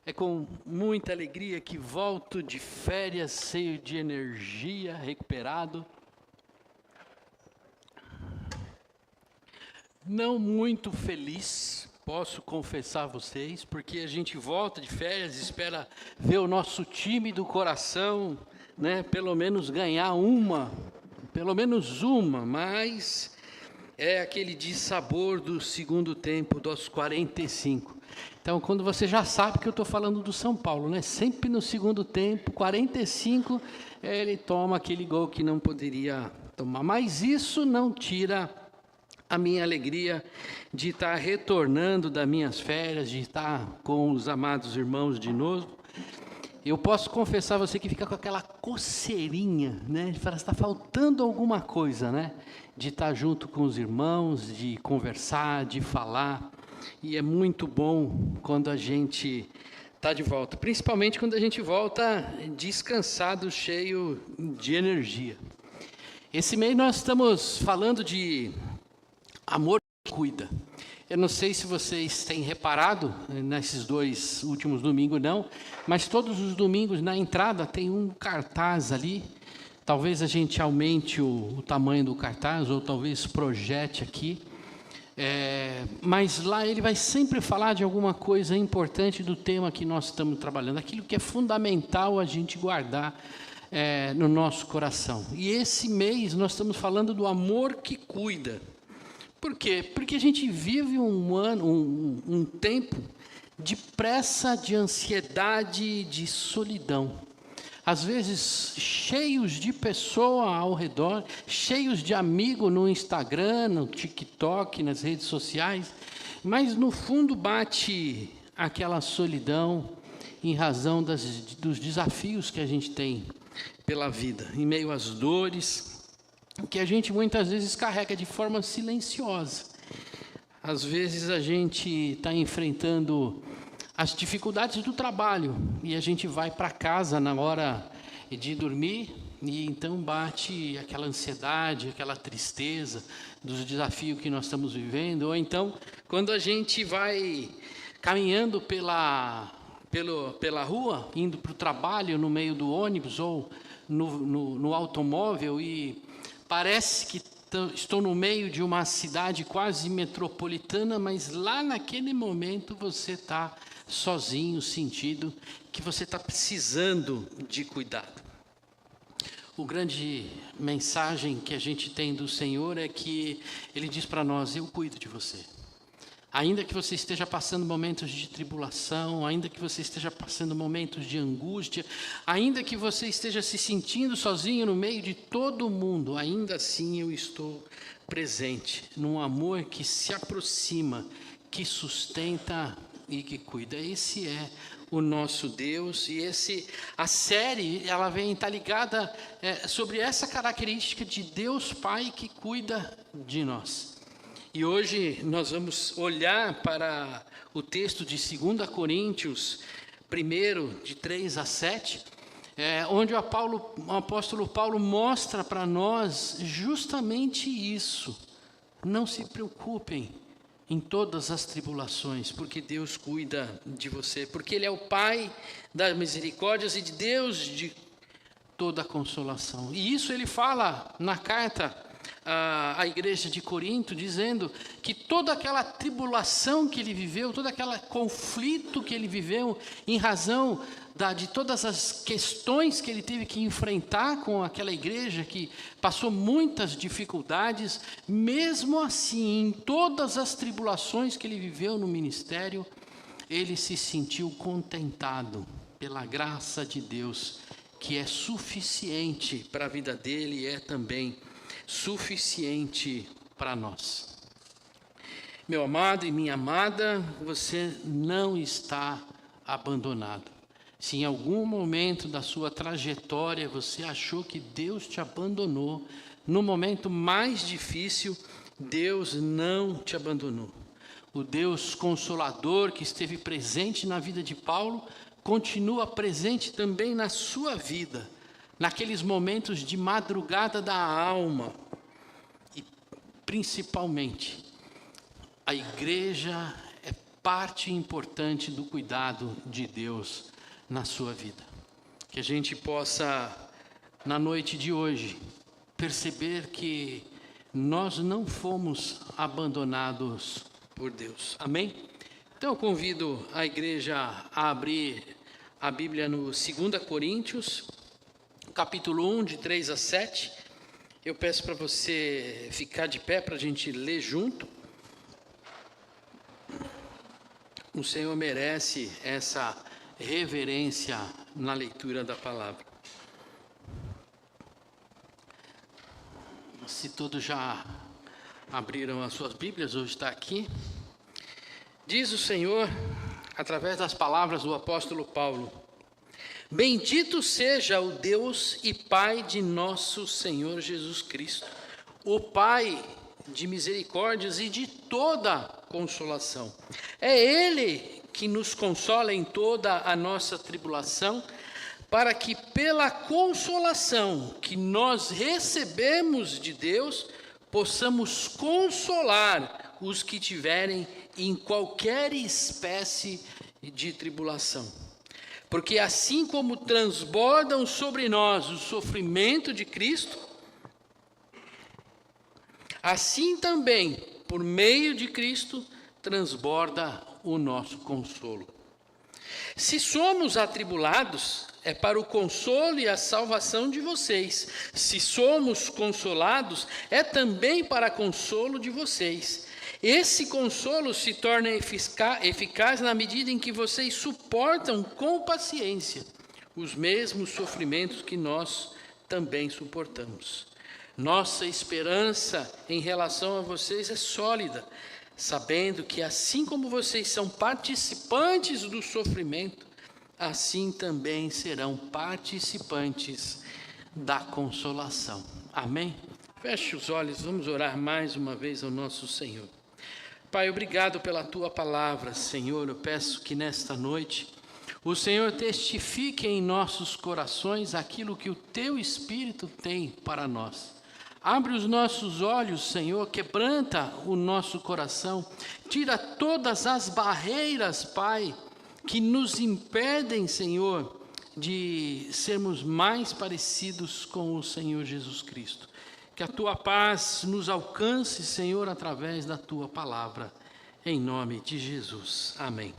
É com muita alegria que volto de férias, cheio de energia, recuperado. Não muito feliz, posso confessar a vocês, porque a gente volta de férias, espera ver o nosso time do coração, né, pelo menos ganhar pelo menos uma, mas é aquele dissabor do segundo tempo, dos 45. Então, quando você já sabe que eu estou falando do São Paulo, né? Sempre no segundo tempo, 45, ele toma aquele gol que não poderia tomar. Mas isso não tira a minha alegria de estar retornando das minhas férias, de estar com os amados irmãos de novo. Eu posso confessar a você que fica com aquela coceirinha, né? De falar, está faltando alguma coisa, né? De estar junto com os irmãos, de conversar, de falar. E é muito bom quando a gente está de volta, principalmente quando a gente volta descansado, cheio de energia. Esse mês nós estamos falando de amor que cuida. Eu não sei se vocês têm reparado nesses 2 últimos domingos, não, mas todos os domingos na entrada tem um cartaz ali. Talvez a gente aumente o tamanho do cartaz, ou talvez projete aqui. Mas lá ele vai sempre falar de alguma coisa importante do tema que nós estamos trabalhando, aquilo que é fundamental a gente guardar no nosso coração. E esse mês nós estamos falando do amor que cuida. Por quê? Porque a gente vive um tempo de pressa, de ansiedade, de solidão. Às vezes, cheios de pessoas ao redor, cheios de amigos no Instagram, no TikTok, nas redes sociais, mas no fundo bate aquela solidão em razão dos desafios que a gente tem pela vida, em meio às dores, que a gente muitas vezes carrega de forma silenciosa. Às vezes a gente está enfrentando as dificuldades do trabalho e a gente vai para casa na hora de dormir e então bate aquela ansiedade, aquela tristeza dos desafios que nós estamos vivendo. Ou então, quando a gente vai caminhando pela rua, indo para o trabalho no meio do ônibus ou no automóvel e parece que estou no meio de uma cidade quase metropolitana, mas lá naquele momento você está sozinho, sentindo que você está precisando de cuidado. O grande mensagem que a gente tem do Senhor é que Ele diz para nós, eu cuido de você. Ainda que você esteja passando momentos de tribulação, ainda que você esteja passando momentos de angústia, ainda que você esteja se sentindo sozinho no meio de todo mundo, ainda assim eu estou presente num amor que se aproxima, que sustenta e que cuida. Esse é o nosso Deus e a série ela vem estar ligada sobre essa característica de Deus Pai que cuida de nós. E hoje nós vamos olhar para o texto de 2 Coríntios 1, de 3 a 7, onde o apóstolo Paulo mostra para nós justamente isso. Não se preocupem em todas as tribulações, porque Deus cuida de você, porque Ele é o Pai das misericórdias e de Deus de toda a consolação. E isso ele fala na carta à igreja de Corinto, dizendo que toda aquela tribulação que ele viveu, todo aquele conflito que ele viveu, em razão de todas as questões que ele teve que enfrentar com aquela igreja que passou muitas dificuldades, mesmo assim, em todas as tribulações que ele viveu no ministério, ele se sentiu contentado pela graça de Deus, que é suficiente para a vida dele e é também suficiente para nós. Meu amado e minha amada, você não está abandonado. Se em algum momento da sua trajetória você achou que Deus te abandonou, no momento mais difícil, Deus não te abandonou. O Deus Consolador que esteve presente na vida de Paulo, continua presente também na sua vida, naqueles momentos de madrugada da alma. E, principalmente, a igreja é parte importante do cuidado de Deus na sua vida. Que a gente possa, na noite de hoje, perceber que nós não fomos abandonados por Deus. Amém? Então eu convido a igreja a abrir a Bíblia no 2 Coríntios, capítulo 1, de 3 a 7. Eu peço para você ficar de pé para a gente ler junto. O Senhor merece essa reverência na leitura da palavra. Se todos já abriram as suas Bíblias, hoje está aqui. Diz o Senhor, através das palavras do apóstolo Paulo: Bendito seja o Deus e Pai de nosso Senhor Jesus Cristo, o Pai de misericórdias e de toda consolação. É Ele que nos consola em toda a nossa tribulação, para que pela consolação que nós recebemos de Deus, possamos consolar os que tiverem em qualquer espécie de tribulação. Porque assim como transbordam sobre nós o sofrimento de Cristo, assim também, por meio de Cristo, transborda o nosso consolo. Se somos atribulados, é para o consolo e a salvação de vocês. Se somos consolados, é também para consolo de vocês. Esse consolo se torna eficaz na medida em que vocês suportam com paciência os mesmos sofrimentos que nós também suportamos. Nossa esperança em relação a vocês é sólida, sabendo que assim como vocês são participantes do sofrimento, assim também serão participantes da consolação. Amém? Feche os olhos, vamos orar mais uma vez ao nosso Senhor. Pai, obrigado pela Tua palavra, Senhor. Eu peço que nesta noite o Senhor testifique em nossos corações aquilo que o Teu Espírito tem para nós. Abre os nossos olhos, Senhor, quebranta o nosso coração, tira todas as barreiras, Pai, que nos impedem, Senhor, de sermos mais parecidos com o Senhor Jesus Cristo. Que a Tua paz nos alcance, Senhor, através da Tua palavra, em nome de Jesus. Amém.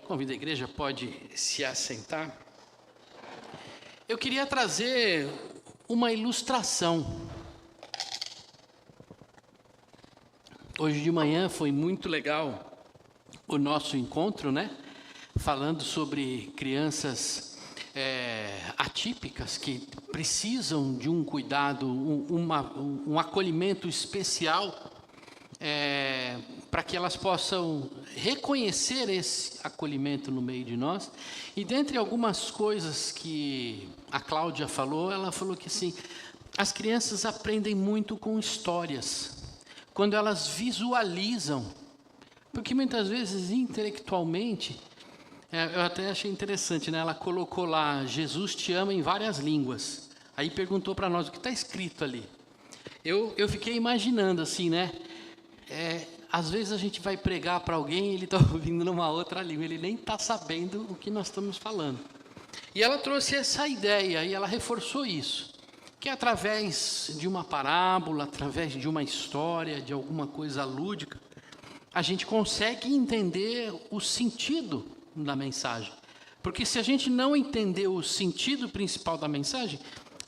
Convido a igreja, pode se assentar. Eu queria trazer uma ilustração. Hoje de manhã foi muito legal o nosso encontro, né? Falando sobre crianças atípicas que precisam de um cuidado, um acolhimento especial, para que elas possam reconhecer esse acolhimento no meio de nós. E dentre algumas coisas que a Cláudia falou, ela falou que assim, as crianças aprendem muito com histórias, quando elas visualizam, porque muitas vezes intelectualmente, eu até achei interessante, né? Ela colocou lá, Jesus te ama em várias línguas. Aí perguntou para nós o que está escrito ali. Eu fiquei imaginando assim, né? Às vezes a gente vai pregar para alguém e ele está ouvindo numa outra língua, ele nem está sabendo o que nós estamos falando. E ela trouxe essa ideia e ela reforçou isso, que através de uma parábola, através de uma história, de alguma coisa lúdica, a gente consegue entender o sentido da mensagem. Porque se a gente não entender o sentido principal da mensagem,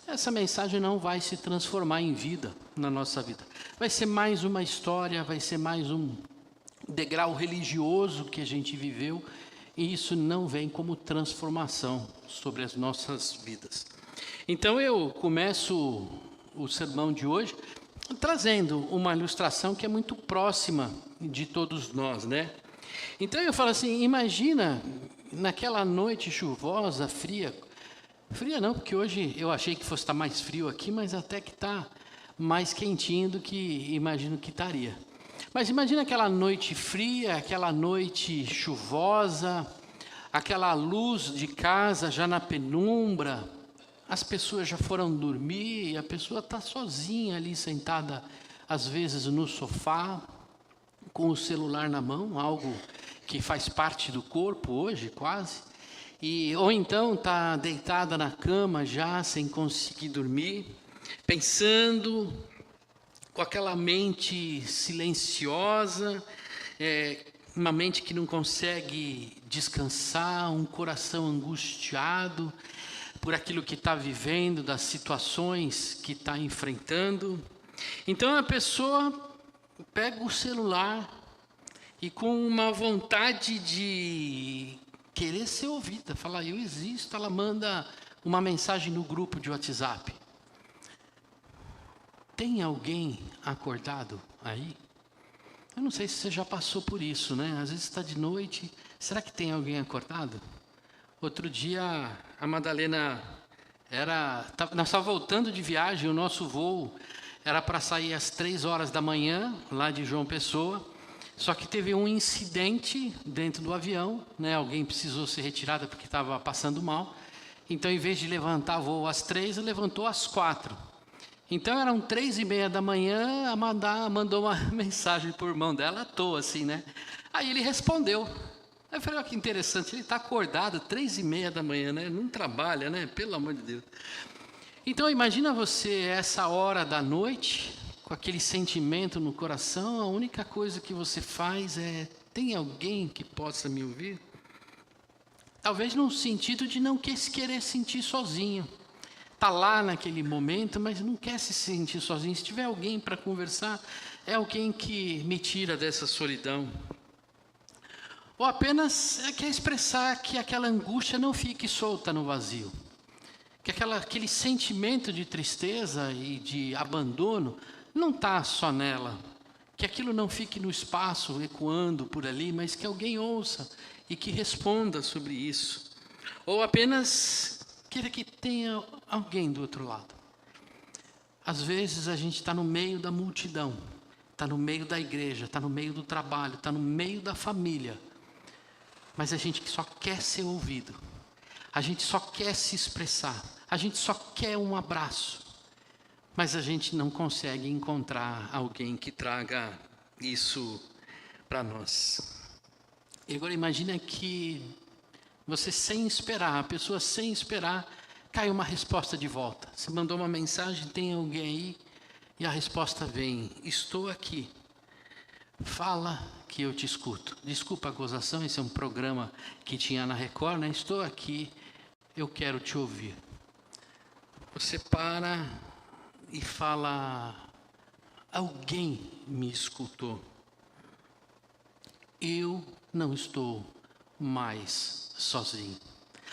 essa mensagem não vai se transformar em vida na nossa vida. Vai ser mais uma história, vai ser mais um degrau religioso que a gente viveu, e isso não vem como transformação sobre as nossas vidas. Então eu começo o sermão de hoje trazendo uma ilustração que é muito próxima de todos nós, né? Então eu falo assim, imagina naquela noite chuvosa, fria não, porque hoje eu achei que fosse estar mais frio aqui, mas até que está mais quentinho do que imagino que estaria. Mas imagina aquela noite fria, aquela noite chuvosa, aquela luz de casa já na penumbra, as pessoas já foram dormir e a pessoa está sozinha ali sentada, às vezes no sofá, com o celular na mão, algo que faz parte do corpo hoje, quase. Ou então está deitada na cama já, sem conseguir dormir, pensando, com aquela mente silenciosa, uma mente que não consegue descansar, um coração angustiado por aquilo que está vivendo, das situações que está enfrentando. Então a pessoa pega o celular e, com uma vontade de querer ser ouvida, falar eu existo, ela manda uma mensagem no grupo de WhatsApp. Tem alguém acordado aí? Eu não sei se você já passou por isso, né? Às vezes está de noite, será que tem alguém acordado? Outro dia a Madalena nós estávamos voltando de viagem, o nosso voo era para sair às 3h da manhã, lá de João Pessoa. Só que teve um incidente dentro do avião, né? Alguém precisou ser retirado porque estava passando mal. Então, em vez de levantar voo às 3, levantou às 4. Então, eram 3h30 da manhã, a Madá mandou uma mensagem para o irmão dela, à toa, assim, né? Aí ele respondeu. Aí eu falei, olha que interessante, ele está acordado 3h30 da manhã, né? Não trabalha, né? Pelo amor de Deus. Então, imagina você, essa hora da noite, com aquele sentimento no coração, a única coisa que você faz é, tem alguém que possa me ouvir? Talvez no sentido de não querer sentir sozinho. Está lá naquele momento, mas não quer se sentir sozinho. Se tiver alguém para conversar, é alguém que me tira dessa solidão. Ou apenas quer expressar que aquela angústia não fique solta no vazio. Que aquele sentimento de tristeza e de abandono não está só nela. Que aquilo não fique no espaço, ecoando por ali, mas que alguém ouça e que responda sobre isso. Ou apenas queira que tenha alguém do outro lado. Às vezes a gente está no meio da multidão, está no meio da igreja, está no meio do trabalho, está no meio da família, mas a gente só quer ser ouvido, a gente só quer se expressar, a gente só quer um abraço, mas a gente não consegue encontrar alguém que traga isso para nós. E agora imagina que você, sem esperar, a pessoa sem esperar, cai uma resposta de volta. Você mandou uma mensagem, tem alguém aí, e a resposta vem, estou aqui, fala que eu te escuto. Desculpa a gozação, esse é um programa que tinha na Record, né? Estou aqui, eu quero te ouvir. Você para e fala, alguém me escutou. Eu não estou mais sozinho.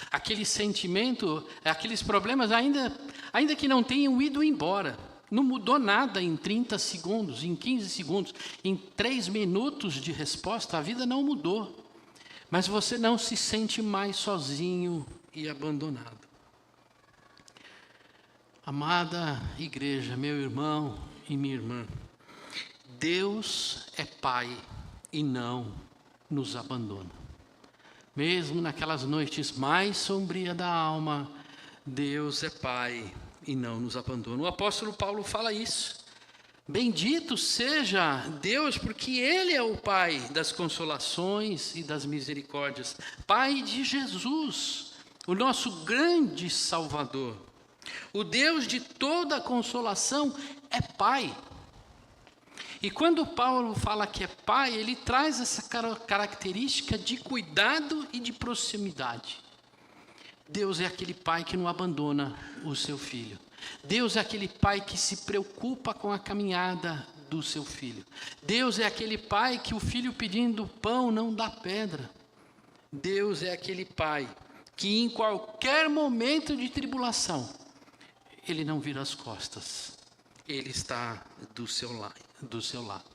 Aquele sentimento, aqueles problemas, ainda que não tenham ido embora, não mudou nada em 30 segundos, em 15 segundos, em 3 minutos de resposta, a vida não mudou. Mas você não se sente mais sozinho e abandonado. Amada igreja, meu irmão e minha irmã, Deus é Pai e não nos abandona. Mesmo naquelas noites mais sombrias da alma, Deus é Pai e não nos abandona. O apóstolo Paulo fala isso. Bendito seja Deus, porque Ele é o Pai das consolações e das misericórdias. Pai de Jesus, o nosso grande Salvador. O Deus de toda consolação é Pai. E quando Paulo fala que é Pai, ele traz essa característica de cuidado e de proximidade. Deus é aquele Pai que não abandona o seu filho. Deus é aquele Pai que se preocupa com a caminhada do seu filho. Deus é aquele Pai que o filho pedindo pão não dá pedra. Deus é aquele Pai que em qualquer momento de tribulação, Ele não vira as costas. Ele está do seu lado.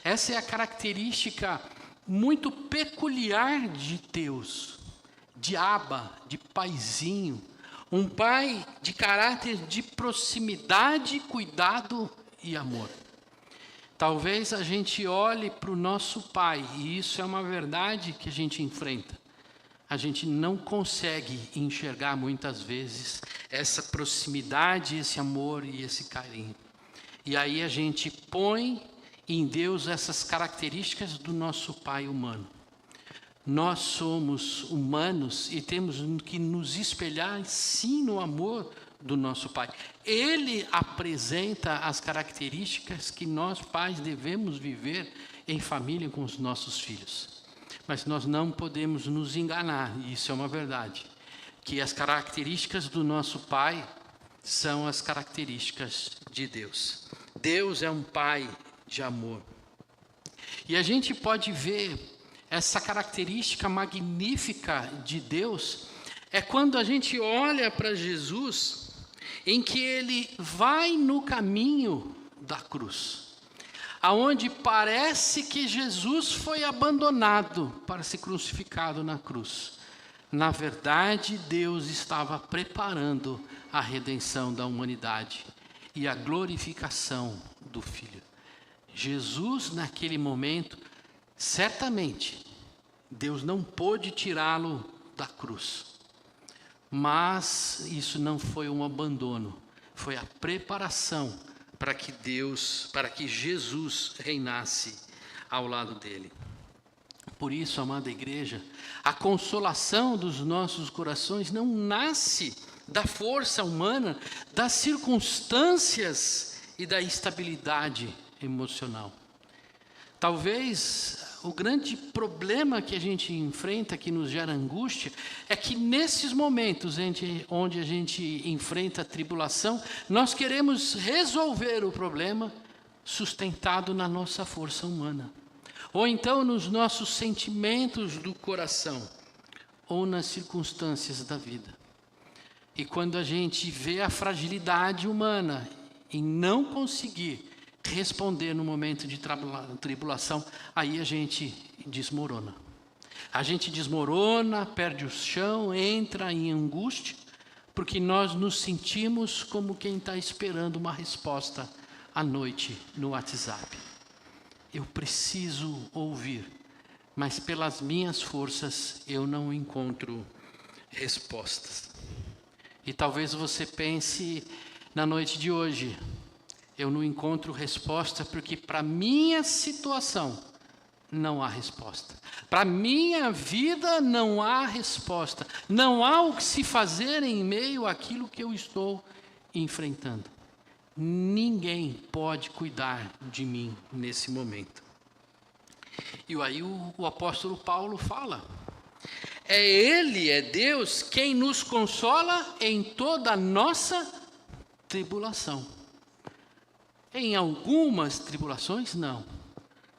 Essa é a característica muito peculiar de Deus, de Abba, de paizinho. Um pai de caráter de proximidade, cuidado e amor. Talvez a gente olhe para o nosso pai, e isso é uma verdade que a gente enfrenta. A gente não consegue enxergar muitas vezes essa proximidade, esse amor e esse carinho. E aí a gente põe em Deus essas características do nosso pai humano. Nós somos humanos e temos que nos espelhar, sim, no amor do nosso Pai. Ele apresenta as características que nós, pais, devemos viver em família com os nossos filhos. Mas nós não podemos nos enganar, e isso é uma verdade, que as características do nosso Pai são as características de Deus. Deus é um Pai de amor. E a gente pode ver essa característica magnífica de Deus, é quando a gente olha para Jesus, em que ele vai no caminho da cruz, aonde parece que Jesus foi abandonado para ser crucificado na cruz. Na verdade, Deus estava preparando a redenção da humanidade e a glorificação do Filho. Jesus, naquele momento, certamente, Deus não pôde tirá-lo da cruz. Mas isso não foi um abandono, foi a preparação para que Jesus reinasse ao lado dele. Por isso, amada igreja, a consolação dos nossos corações não nasce da força humana, das circunstâncias e da estabilidade emocional. Talvez o grande problema que a gente enfrenta, que nos gera angústia, é que nesses momentos onde a gente enfrenta a tribulação, nós queremos resolver o problema sustentado na nossa força humana, ou então nos nossos sentimentos do coração, ou nas circunstâncias da vida. E quando a gente vê a fragilidade humana em não conseguir responder no momento de tribulação, aí a gente desmorona. A gente desmorona, perde o chão, entra em angústia, porque nós nos sentimos como quem está esperando uma resposta à noite no WhatsApp. Eu preciso ouvir, mas pelas minhas forças eu não encontro respostas. E talvez você pense na noite de hoje: eu não encontro resposta porque para minha situação não há resposta. Para minha vida não há resposta. Não há o que se fazer em meio àquilo que eu estou enfrentando. Ninguém pode cuidar de mim nesse momento. E aí o apóstolo Paulo fala: é Deus quem nos consola em toda a nossa tribulação. Em algumas tribulações, não.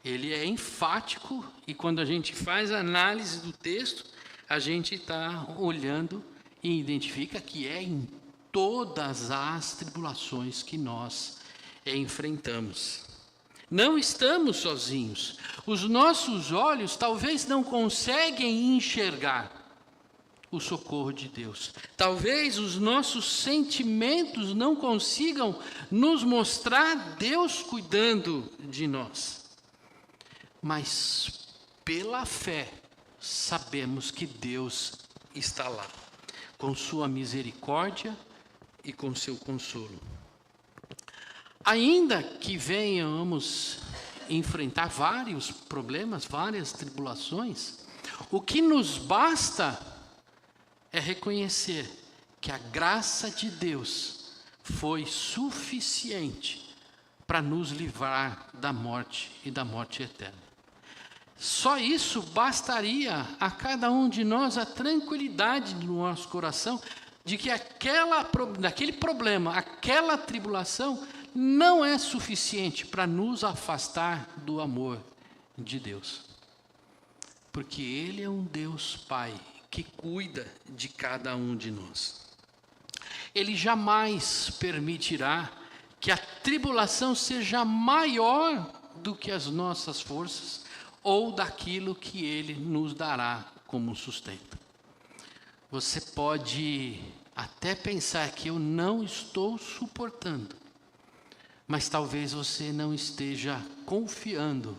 Ele é enfático, e quando a gente faz a análise do texto, a gente está olhando e identifica que é em todas as tribulações que nós enfrentamos. Não estamos sozinhos. Os nossos olhos talvez não conseguem enxergar o socorro de Deus. Talvez os nossos sentimentos não consigam nos mostrar Deus cuidando de nós. Mas pela fé sabemos que Deus está lá, com sua misericórdia e com seu consolo. Ainda que venhamos enfrentar vários problemas, várias tribulações, o que nos basta é reconhecer que a graça de Deus foi suficiente para nos livrar da morte e da morte eterna. Só isso bastaria a cada um de nós a tranquilidade do nosso coração de que aquele problema, aquela tribulação não é suficiente para nos afastar do amor de Deus. Porque Ele é um Deus Pai que cuida de cada um de nós. Ele jamais permitirá que a tribulação seja maior do que as nossas forças ou daquilo que Ele nos dará como sustento. Você pode até pensar que eu não estou suportando, mas talvez você não esteja confiando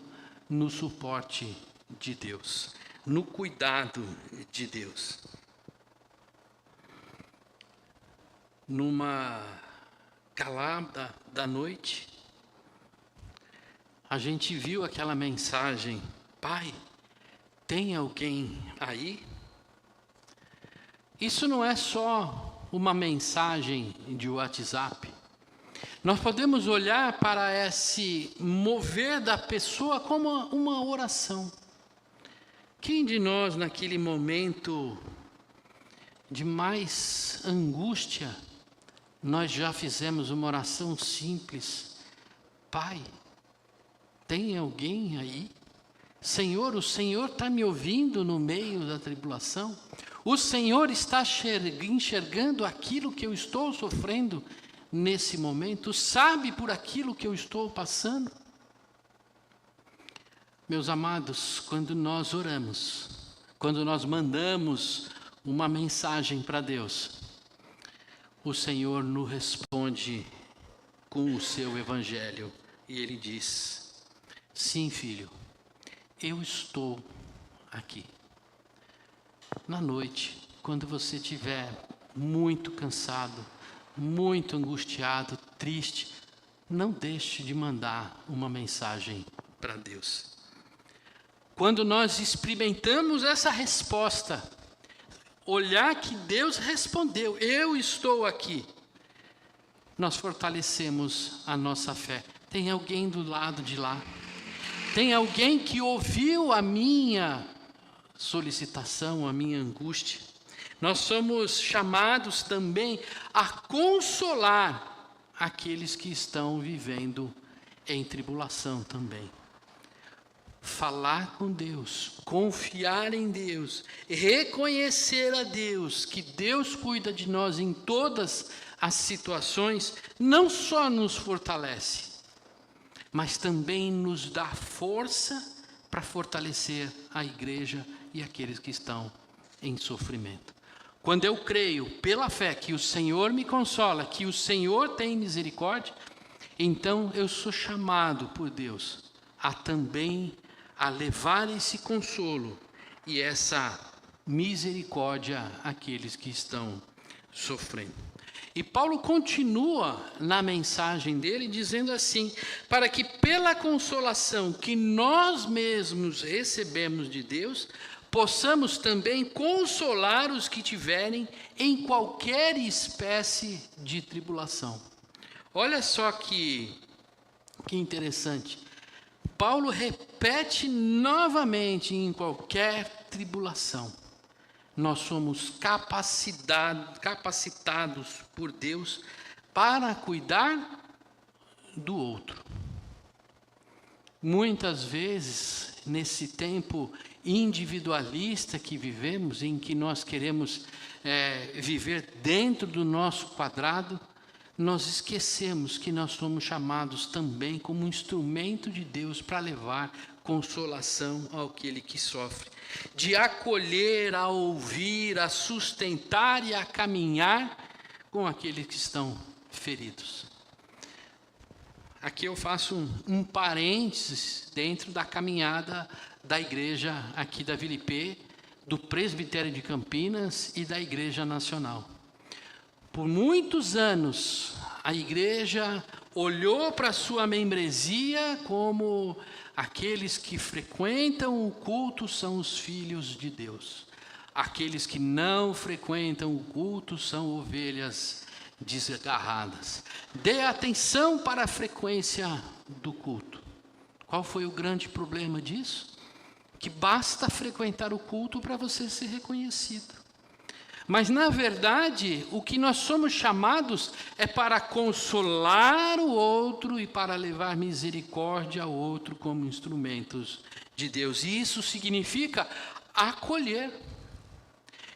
no suporte de Deus, no cuidado de Deus. Numa calada da noite, a gente viu aquela mensagem: Pai, Tem alguém aí? Isso não é só uma mensagem de WhatsApp. Nós podemos olhar para esse mover da pessoa como uma oração. Quem de nós, naquele momento de mais angústia, nós já fizemos uma oração simples? Pai, tem alguém aí? Senhor, o Senhor está me ouvindo no meio da tribulação? O Senhor está enxergando aquilo que eu estou sofrendo nesse momento? Sabe por aquilo que eu estou passando? Meus amados, quando nós oramos, quando nós mandamos uma mensagem para Deus, o Senhor nos responde com o seu evangelho. E Ele diz: sim, filho, eu estou aqui. Na noite, quando você estiver muito cansado, muito angustiado, triste, não deixe de mandar uma mensagem para Deus. Quando nós experimentamos essa resposta, olhar que Deus respondeu, eu estou aqui, nós fortalecemos a nossa fé. Tem alguém do lado de lá? Tem alguém que ouviu a minha solicitação, a minha angústia? Nós somos chamados também a consolar aqueles que estão vivendo em tribulação também. Falar com Deus, confiar em Deus, reconhecer a Deus, que Deus cuida de nós em todas as situações, não só nos fortalece, mas também nos dá força para fortalecer a igreja e aqueles que estão em sofrimento. Quando eu creio pela fé que o Senhor me consola, que o Senhor tem misericórdia, então eu sou chamado por Deus a também a levar esse consolo e essa misericórdia àqueles que estão sofrendo. E Paulo continua na mensagem dele dizendo assim: para que pela consolação que nós mesmos recebemos de Deus, possamos também consolar os que tiverem em qualquer espécie de tribulação. Olha só que interessante. Paulo repete novamente: em qualquer tribulação. Nós somos capacitados por Deus para cuidar do outro. Muitas vezes, nesse tempo individualista que vivemos, em que nós queremos viver dentro do nosso quadrado, nós esquecemos que nós somos chamados também como um instrumento de Deus para levar consolação àquele que sofre, de acolher, a ouvir, a sustentar e a caminhar com aqueles que estão feridos. Aqui eu faço um parênteses dentro da caminhada da igreja aqui da Vila IP, do Presbitério de Campinas e da Igreja Nacional. Por muitos anos, a igreja olhou para a sua membresia como aqueles que frequentam o culto são os filhos de Deus. Aqueles que não frequentam o culto são ovelhas desgarradas. Dê atenção para a frequência do culto. Qual foi o grande problema disso? Que basta frequentar o culto para você ser reconhecido. Mas, na verdade, o que nós somos chamados é para consolar o outro e para levar misericórdia ao outro como instrumentos de Deus. E isso significa acolher.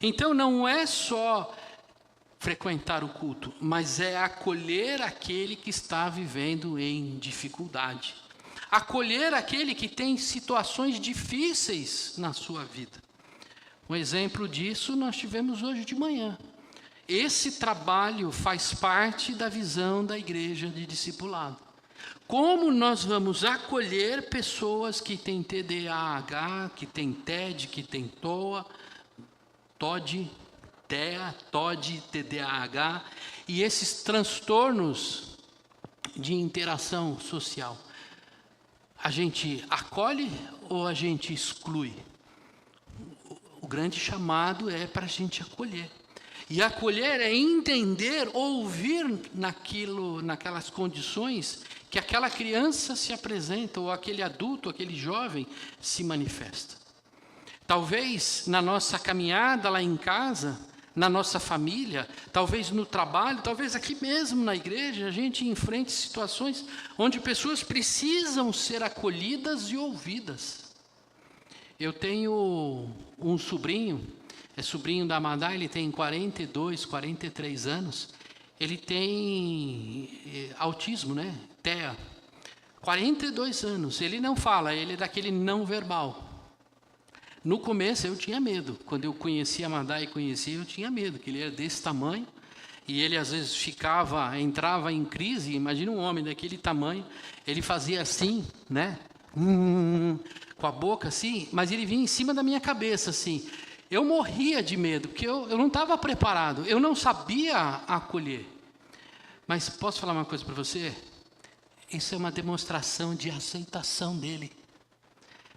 Então, não é só frequentar o culto, mas é acolher aquele que está vivendo em dificuldade. Acolher aquele que tem situações difíceis na sua vida. Um exemplo disso nós tivemos hoje de manhã. Esse trabalho faz parte da visão da igreja de discipulado. Como nós vamos acolher pessoas que têm TDAH, que têm TED, que têm TOD, TDAH, e esses transtornos de interação social. A gente acolhe ou a gente exclui? grande chamado é para a gente acolher. E acolher é entender, ouvir naquelas condições que aquela criança se apresenta, ou aquele adulto, aquele jovem se manifesta. Talvez na nossa caminhada lá em casa, na nossa família, talvez no trabalho, talvez aqui mesmo na igreja, a gente enfrente situações onde pessoas precisam ser acolhidas e ouvidas. Eu tenho um sobrinho, é sobrinho da Amadá, ele tem 42, 43 anos, ele tem autismo, né? TEA, 42 anos, ele não fala, ele é daquele não verbal. No começo eu tinha medo, quando eu conhecia a Amadá e conhecia, eu tinha medo, que ele era desse tamanho, e ele às vezes entrava em crise. Imagina um homem daquele tamanho, ele fazia assim, né? Com a boca assim, mas ele vinha em cima da minha cabeça assim. Eu morria de medo, porque eu não estava preparado, eu não sabia acolher. Mas posso falar uma coisa para você? Isso é uma demonstração de aceitação dele.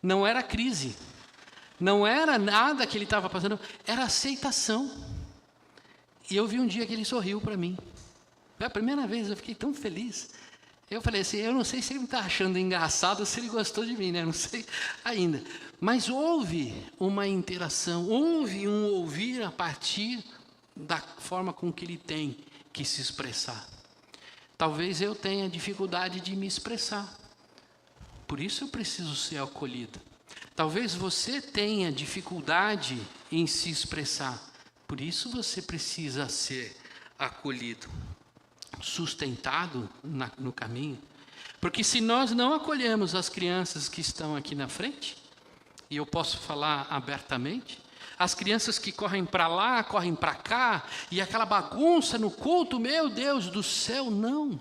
Não era crise, não era nada que ele estava passando, era aceitação. E eu vi um dia que ele sorriu para mim. Foi a primeira vez, eu fiquei tão feliz. Eu falei assim, eu não sei se ele me está achando engraçado ou se ele gostou de mim, né? Não sei ainda. Mas houve uma interação, houve um ouvir a partir da forma com que ele tem que se expressar. Talvez eu tenha dificuldade de me expressar. Por isso eu preciso ser acolhido. Talvez você tenha dificuldade em se expressar. Por isso você precisa ser acolhido, sustentado no caminho. Porque se nós não acolhemos as crianças que estão aqui na frente, e eu posso falar abertamente, as crianças que correm para lá, correm para cá, e aquela bagunça no culto, meu Deus do céu, não.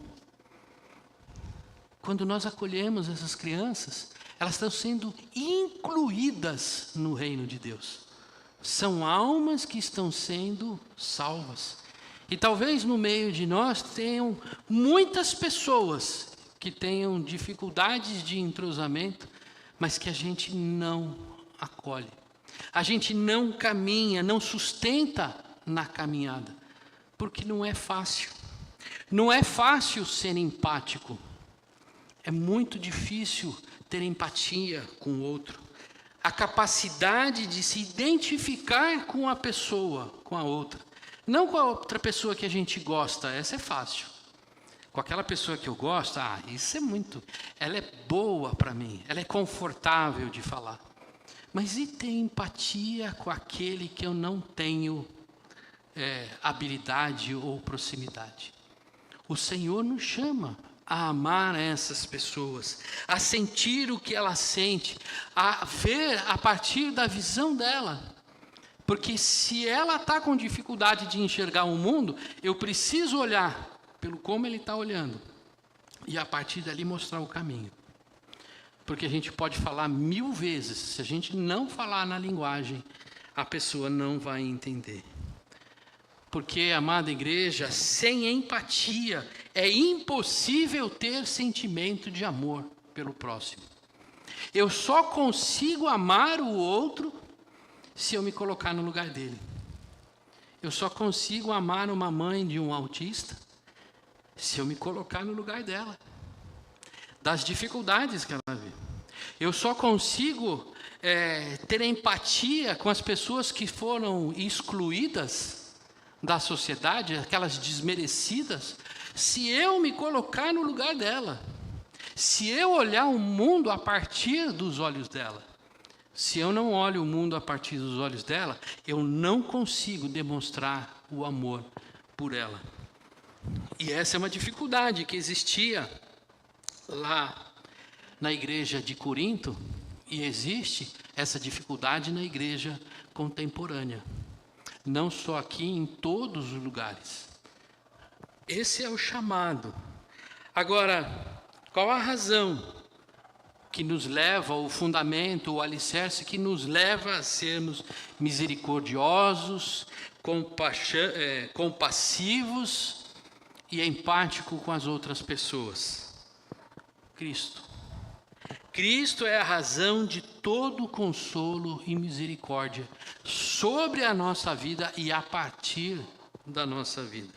Quando nós acolhemos essas crianças, elas estão sendo incluídas no reino de Deus. São almas que estão sendo salvas. E talvez no meio de nós tenham muitas pessoas que tenham dificuldades de entrosamento, mas que a gente não acolhe. A gente não caminha, não sustenta na caminhada, porque não é fácil. Não é fácil ser empático. É muito difícil ter empatia com o outro. A capacidade de se identificar com a pessoa, com a outra. Não com a outra pessoa que a gente gosta, essa é fácil. Com aquela pessoa que eu gosto, isso é muito... Ela é boa para mim, ela é confortável de falar. Mas e ter empatia com aquele que eu não tenho habilidade ou proximidade? O Senhor nos chama a amar essas pessoas, a sentir o que ela sente, a ver a partir da visão dela. Porque se ela está com dificuldade de enxergar o mundo, eu preciso olhar pelo como ele está olhando e a partir dali mostrar o caminho. Porque a gente pode falar 1000 vezes, se a gente não falar na linguagem, a pessoa não vai entender. Porque, amada igreja, sem empatia é impossível ter sentimento de amor pelo próximo. Eu só consigo amar o outro se eu me colocar no lugar dele. Eu só consigo amar uma mãe de um autista se eu me colocar no lugar dela, das dificuldades que ela vê. Eu só consigo ter empatia com as pessoas que foram excluídas da sociedade, aquelas desmerecidas, se eu me colocar no lugar dela, se eu olhar o mundo a partir dos olhos dela. Se eu não olho o mundo a partir dos olhos dela, eu não consigo demonstrar o amor por ela. E essa é uma dificuldade que existia lá na igreja de Corinto, e existe essa dificuldade na igreja contemporânea. Não só aqui, em todos os lugares. Esse é o chamado. Agora, qual a razão que nos leva, o fundamento, o alicerce que nos leva a sermos misericordiosos, compassivos e empáticos com as outras pessoas? Cristo. Cristo é a razão de todo consolo e misericórdia sobre a nossa vida e a partir da nossa vida.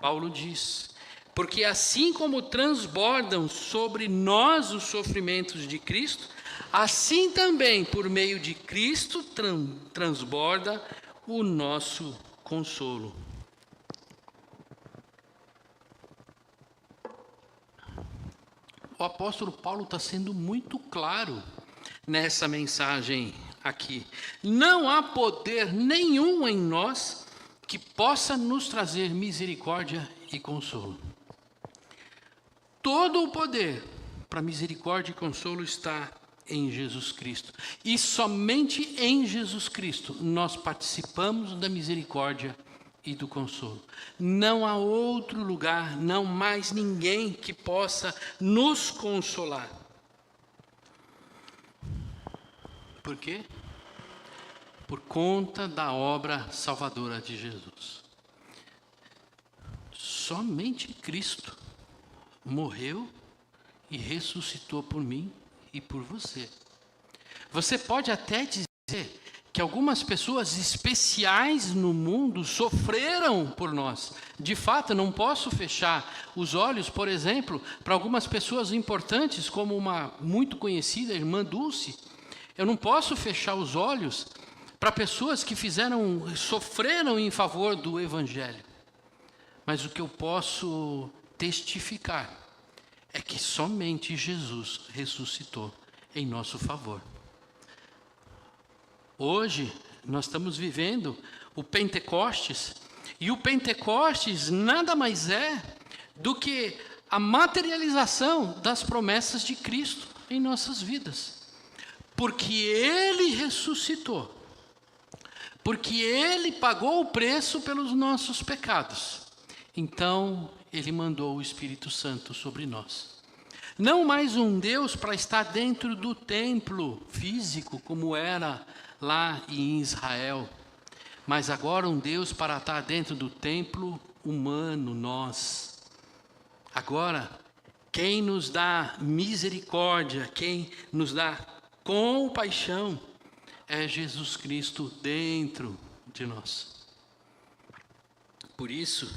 Paulo diz: porque assim como transbordam sobre nós os sofrimentos de Cristo, assim também por meio de Cristo transborda o nosso consolo. O apóstolo Paulo está sendo muito claro nessa mensagem aqui. Não há poder nenhum em nós que possa nos trazer misericórdia e consolo. Todo o poder para misericórdia e consolo está em Jesus Cristo. E somente em Jesus Cristo nós participamos da misericórdia e do consolo. Não há outro lugar, não mais ninguém que possa nos consolar. Por quê? Por conta da obra salvadora de Jesus. Somente Cristo morreu e ressuscitou por mim e por você. Você pode até dizer que algumas pessoas especiais no mundo sofreram por nós. De fato, não posso fechar os olhos, por exemplo, para algumas pessoas importantes, como uma muito conhecida irmã Dulce. Eu não posso fechar os olhos para pessoas que sofreram em favor do Evangelho. Mas o que eu posso testificar é que somente Jesus ressuscitou em nosso favor. Hoje, nós estamos vivendo o Pentecostes, e o Pentecostes nada mais é do que a materialização das promessas de Cristo em nossas vidas. Porque Ele ressuscitou, porque Ele pagou o preço pelos nossos pecados, então Ele mandou o Espírito Santo sobre nós. Não mais um Deus para estar dentro do templo físico, como era lá em Israel, mas agora um Deus para estar dentro do templo humano, nós. Agora, quem nos dá misericórdia, quem nos dá compaixão, é Jesus Cristo dentro de nós. Por isso,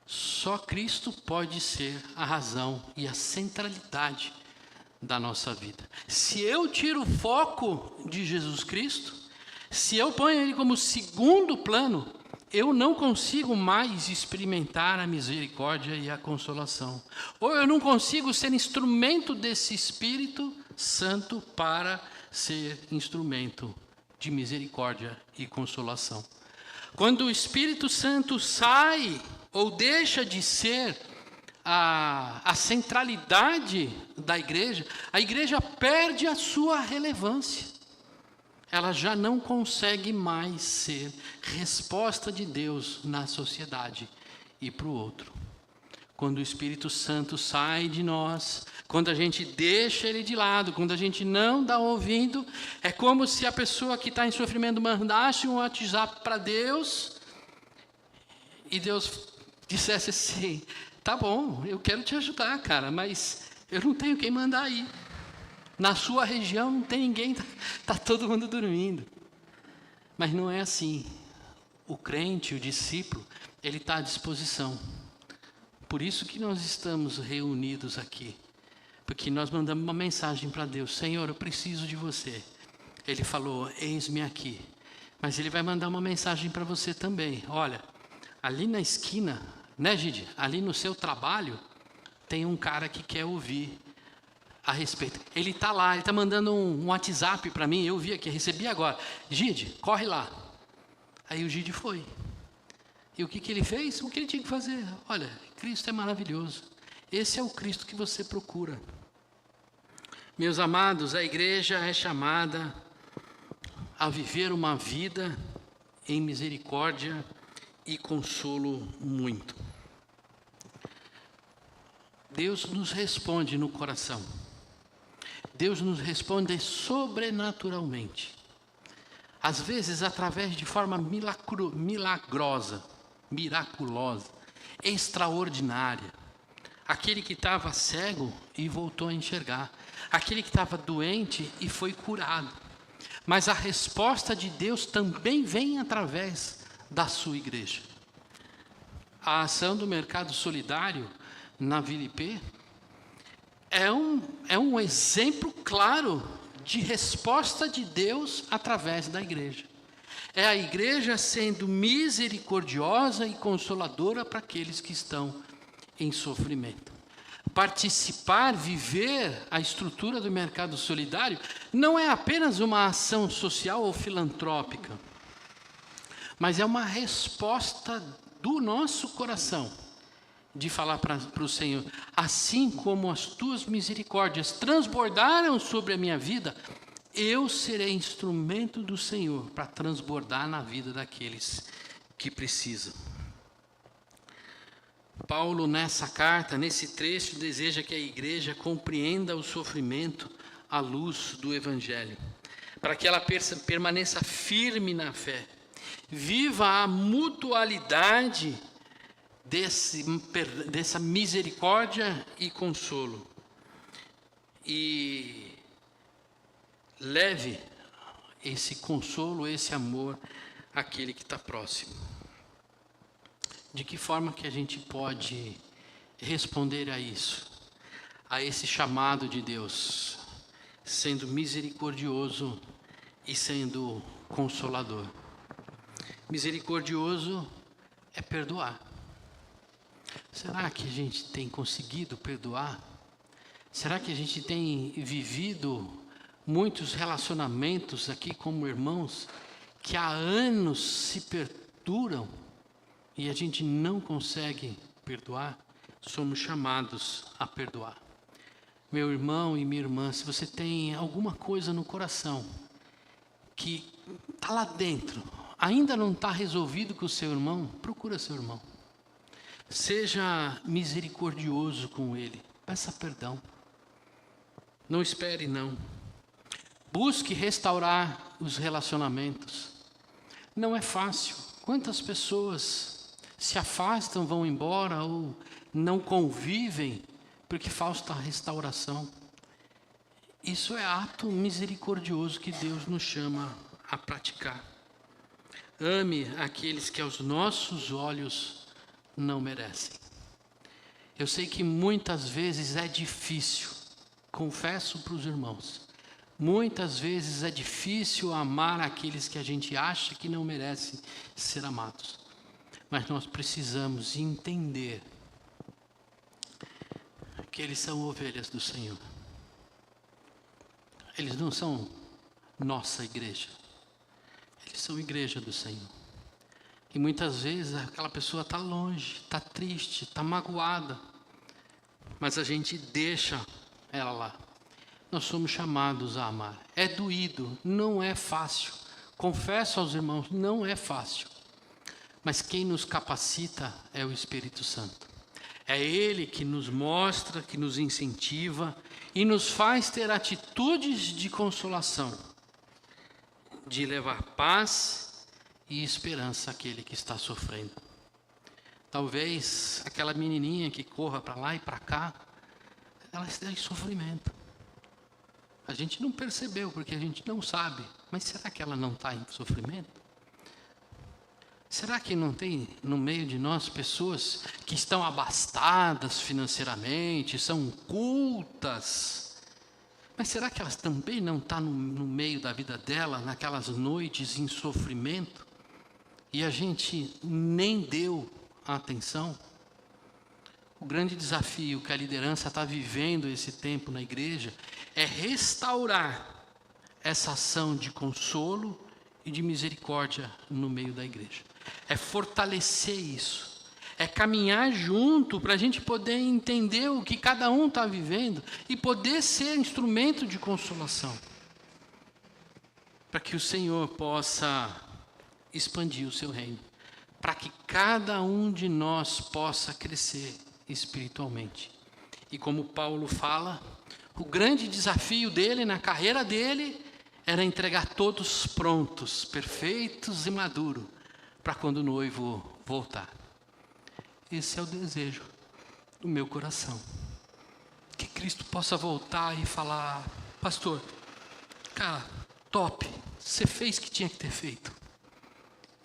só Cristo pode ser a razão e a centralidade da nossa vida. Se eu tiro o foco de Jesus Cristo, se eu ponho Ele como segundo plano, eu não consigo mais experimentar a misericórdia e a consolação. Ou eu não consigo ser instrumento desse Espírito Santo para ser instrumento de misericórdia e consolação. Quando o Espírito Santo sai ou deixa de ser a centralidade da igreja, a igreja perde a sua relevância. Ela já não consegue mais ser resposta de Deus na sociedade e para o outro. Quando o Espírito Santo sai de nós, quando a gente deixa Ele de lado, quando a gente não dá ouvido, é como se a pessoa que está em sofrimento mandasse um WhatsApp para Deus e Deus dissesse assim: tá bom, eu quero te ajudar, cara, mas eu não tenho quem mandar aí. Na sua região não tem ninguém, está todo mundo dormindo. Mas não é assim. O crente, o discípulo, ele está à disposição. Por isso que nós estamos reunidos aqui. Porque nós mandamos uma mensagem para Deus: Senhor, eu preciso de você. Ele falou: eis-me aqui. Mas Ele vai mandar uma mensagem para você também. Olha, ali na esquina, né, Gide? Ali no seu trabalho, tem um cara que quer ouvir a respeito. Ele está lá, ele está mandando um WhatsApp para mim, eu vi aqui, recebi agora. Gide, corre lá. Aí o Gide foi. E o que ele fez? O que ele tinha que fazer? Olha, Cristo é maravilhoso. Esse é o Cristo que você procura. Meus amados, a igreja é chamada a viver uma vida em misericórdia e consolo muito. Deus nos responde no coração. Deus nos responde sobrenaturalmente. Às vezes através de forma milagrosa, miraculosa, extraordinária. Aquele que estava cego e voltou a enxergar. aquele que estava doente e foi curado. Mas a resposta de Deus também vem através da sua igreja. A ação do mercado solidário na Vila IP é um exemplo claro de resposta de Deus através da igreja. É a igreja sendo misericordiosa e consoladora para aqueles que estão em sofrimento. Participar, viver a estrutura do mercado solidário não é apenas uma ação social ou filantrópica, mas é uma resposta do nosso coração de falar para o Senhor: assim como as tuas misericórdias transbordaram sobre a minha vida, eu serei instrumento do Senhor para transbordar na vida daqueles que precisam. Paulo, nessa carta, nesse trecho, deseja que a igreja compreenda o sofrimento à luz do Evangelho, para que ela permaneça firme na fé, viva a mutualidade dessa misericórdia e consolo, e leve esse consolo, esse amor àquele que está próximo. De que forma que a gente pode responder a isso, a esse chamado de Deus, sendo misericordioso e sendo consolador? Misericordioso é perdoar. Será que a gente tem conseguido perdoar? Será que a gente tem vivido muitos relacionamentos aqui como irmãos que há anos se perduram e a gente não consegue perdoar? Somos chamados a perdoar. Meu irmão e minha irmã, se você tem alguma coisa no coração que está lá dentro, ainda não está resolvido com o seu irmão, procura seu irmão. Seja misericordioso com ele, peça perdão. Não espere não. Busque restaurar os relacionamentos. Não é fácil. Quantas pessoas se afastam, vão embora ou não convivem porque falta restauração? Isso é ato misericordioso que Deus nos chama a praticar. Ame aqueles que aos nossos olhos não merecem. Eu sei que muitas vezes é difícil, confesso para os irmãos, muitas vezes é difícil amar aqueles que a gente acha que não merecem ser amados. Mas nós precisamos entender que eles são ovelhas do Senhor. Eles não são nossa igreja. Eles são igreja do Senhor. E muitas vezes aquela pessoa está longe, está triste, está magoada. Mas a gente deixa ela lá. Nós somos chamados a amar. É doído, não é fácil. Confesso aos irmãos, não é fácil. Mas quem nos capacita é o Espírito Santo. É Ele que nos mostra, que nos incentiva e nos faz ter atitudes de consolação, de levar paz e esperança àquele que está sofrendo. Talvez aquela menininha que corra para lá e para cá, ela esteja em sofrimento. A gente não percebeu porque a gente não sabe, mas será que ela não está em sofrimento? Será que não tem no meio de nós pessoas que estão abastadas financeiramente, são cultas, mas será que elas também não estão no meio da vida dela, naquelas noites em sofrimento, e a gente nem deu atenção? O grande desafio que a liderança está vivendo esse tempo na igreja é restaurar essa ação de consolo e de misericórdia no meio da igreja. É fortalecer isso, é caminhar junto para a gente poder entender o que cada um está vivendo e poder ser instrumento de consolação, para que o Senhor possa expandir o seu reino, para que cada um de nós possa crescer espiritualmente. E como Paulo fala, o grande desafio dele, na carreira dele, era entregar todos prontos, perfeitos e maduros, para quando o noivo voltar. Esse é o desejo do meu coração. Que Cristo possa voltar e falar: pastor, cara, top, você fez o que tinha que ter feito.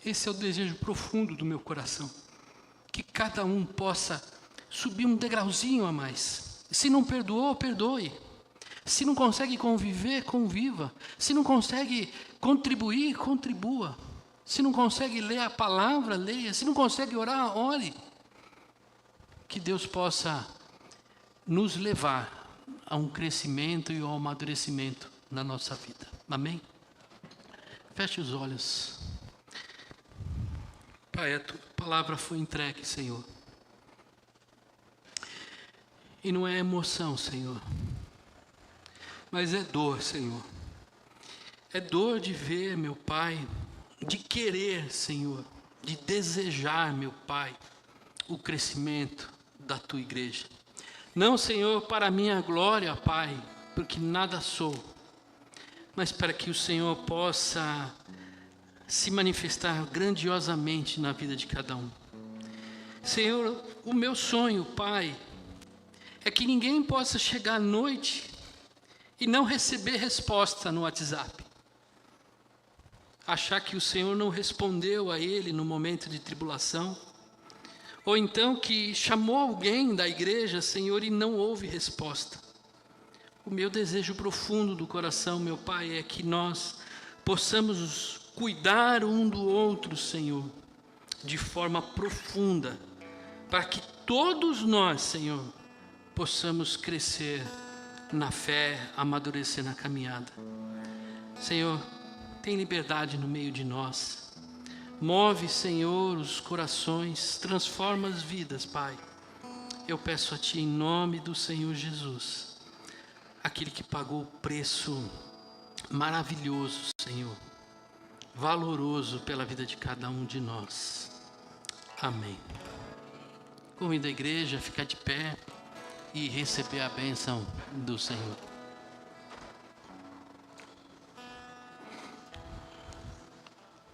Esse é o desejo profundo do meu coração. Que cada um possa subir um degrauzinho a mais. Se não perdoou, perdoe. Se não consegue conviver, conviva. Se não consegue contribuir, contribua. Se não consegue ler a palavra, leia. Se não consegue orar, ore. Que Deus possa nos levar a um crescimento e ao amadurecimento na nossa vida. Amém? Feche os olhos. Pai, a tua palavra foi entregue, Senhor. E não é emoção, Senhor, mas é dor, Senhor. É dor de ver, meu Pai, de querer, Senhor, de desejar, meu Pai, o crescimento da tua igreja. Não, Senhor, para a minha glória, Pai, porque nada sou, mas para que o Senhor possa se manifestar grandiosamente na vida de cada um. Senhor, o meu sonho, Pai, é que ninguém possa chegar à noite e não receber resposta no WhatsApp. Achar que o Senhor não respondeu a ele no momento de tribulação. Ou então que chamou alguém da igreja, Senhor, e não houve resposta. O meu desejo profundo do coração, meu Pai, é que nós possamos cuidar um do outro, Senhor, de forma profunda, para que todos nós, Senhor, possamos crescer na fé, amadurecer na caminhada. Senhor, tem liberdade no meio de nós. Move, Senhor, os corações, transforma as vidas, Pai. Eu peço a Ti em nome do Senhor Jesus, aquele que pagou o preço maravilhoso, Senhor, valoroso pela vida de cada um de nós. Amém. Convido a igreja a ficar de pé e receber a bênção do Senhor.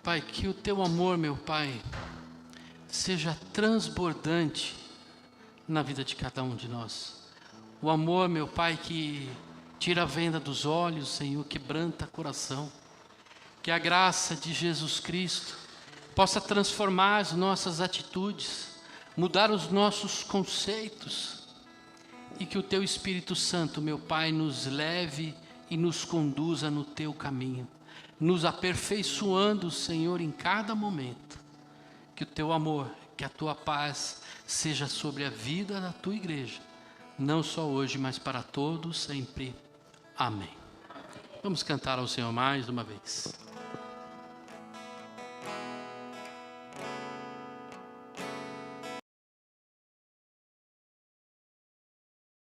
Pai, que o Teu amor, meu Pai, seja transbordante na vida de cada um de nós. O amor, meu Pai, que tira a venda dos olhos, Senhor, quebranta o coração. Que a graça de Jesus Cristo possa transformar as nossas atitudes, mudar os nossos conceitos, e que o Teu Espírito Santo, meu Pai, nos leve e nos conduza no Teu caminho, nos aperfeiçoando, Senhor, em cada momento. Que o Teu amor, que a Tua paz seja sobre a vida da Tua igreja, não só hoje, mas para todos sempre. Amém. Vamos cantar ao Senhor mais uma vez.